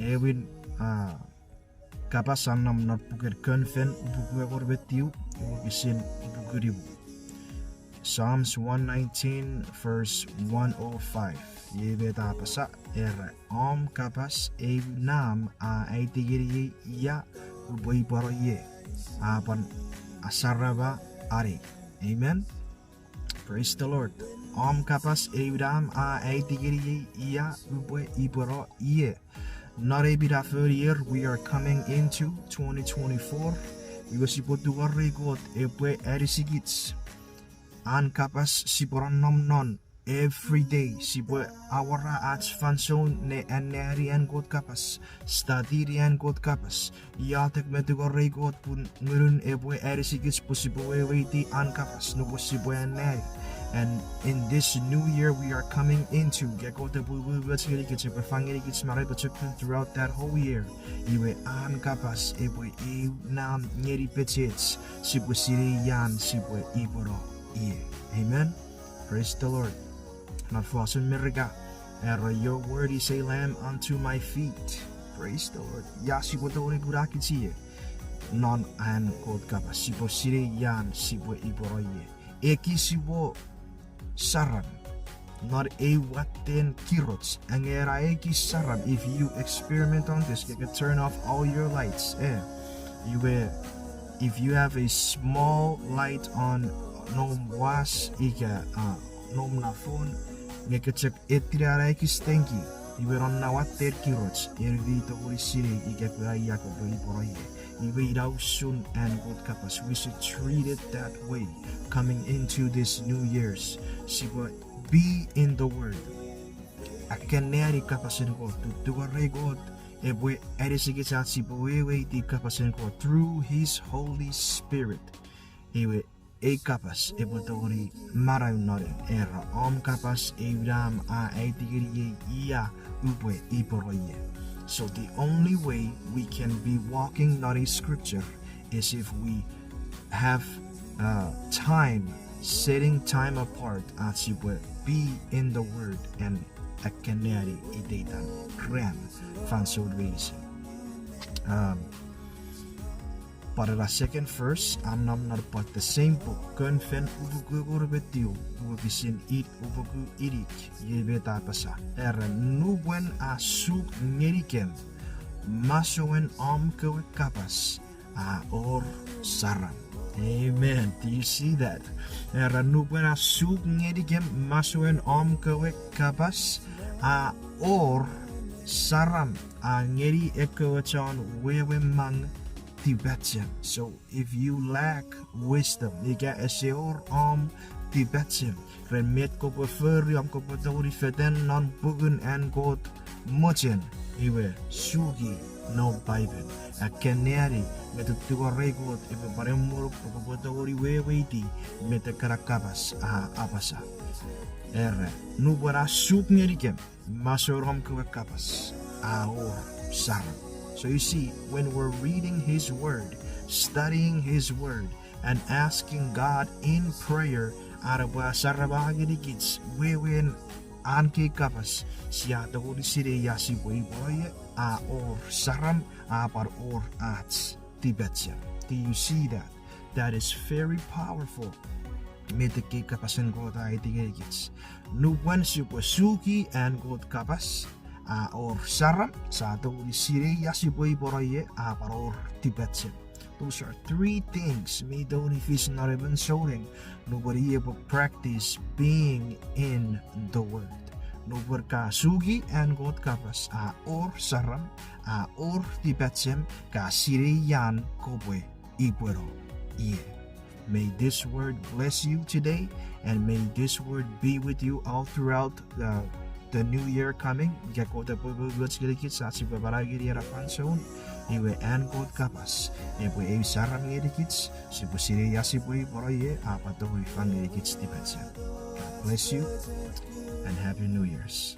Ewin kapasan nam not buker konfen buku korbetiu isin bukuribu. Psalms 119 verse 105. Yebeta pasa kapas nam a aitigiri ya uboi poroye apan asaraba ari. Amen. Praise the Lord. Kapas nam a aitigiri ya uboi iporo ye. Not a bit after year, we are coming into 2024. Iwasipotuwari got epwe erisigits. Kapas siporan non every day sipwe awara ats fanson ne aneri and got kapas stadiri and got kapas yatek metuwari got pun ngurun epwe erisigits posipowe witi kapas no posipwe aneri. And in this new year we are coming into throughout that whole year. Iwe kapas epwe nam nyeri petits sipwe siri yan sipwe iporo ie. Amen. Praise the Lord. Not fasten miriga. Your word is a lamp unto my feet. Praise the Lord. Yasipo tore gurakit siye. Non an kod kapas sipo siri yan sipwe iporo ie. Eki sipo saram, not a watten kirots, and eki saram. If you experiment on this, you can turn off all your lights. If you have a small light on nom was ika nom na phone, you can check etira eki stenki. You will on na watter kirots. Ervito urisiri ika kuraya kobo iporoye. Soon and good kapas. We should treat it that way coming into this New Year's. Be in the Word. Akaneri kapasin ko tutuare God ebwe erisigitsat sibuewe di kapasin ko through His Holy Spirit. Iwe e kapas ebotori maraw noren era kapas evram a aitigiri iya ubwe iporoye. So the only way we can be walking not in scripture is if we have time, setting time apart as you would be in the word and akaneri idetan ram fansod reason. Para the second verse, nam narpat the same book, konfen ubugu betiu, ubisin it ubugu irik, yebeta pasa. Era nubwen asuk ngerikem, masoen kewe kapas, or saram. Amen. Do you see that? Era nubwen asuk ngerikem, masoen kewe kapas, or saram, ngeri ekowachan wewe mang. Tibetan. So if you lack wisdom, you get a seor Tibetan. Remet ko prefer ko patori feden non bugun and god mochen. Iwe sugi no Bible. A canary metutua regot ibe baremuro ko patori wewiti metakarakabas abasa. Nubara suk ngerikem masorom ko kapas or saram. So you see, when we're reading His Word, studying His Word, and asking God in prayer, araba sarabagirigits, wewen anke kapas, siya tawuri sire yasi boy or saram apar or ats Tibetan. Do you see that? That is very powerful. Meteke kapasan god ay tingigits. Nuwan suki and god kapas. Or saram sa tawuri sire yasi boy boroye or Tibetan. Those are three things me don't if it's not even showing nobody able practice being in the word. Nobody ka sugi and god kapas or saram or Tibetan ka sire yan koboy ipuero ye. May this word bless you today, and may this word be with you all throughout the new year coming. Jakota pagbubuts gilikit sa si babaragiri rapanson iwe and god kapas iwe e saram gilikits si busire yasi boy boroye apato ifan gilikits Tibetan. God bless you and happy New Year's.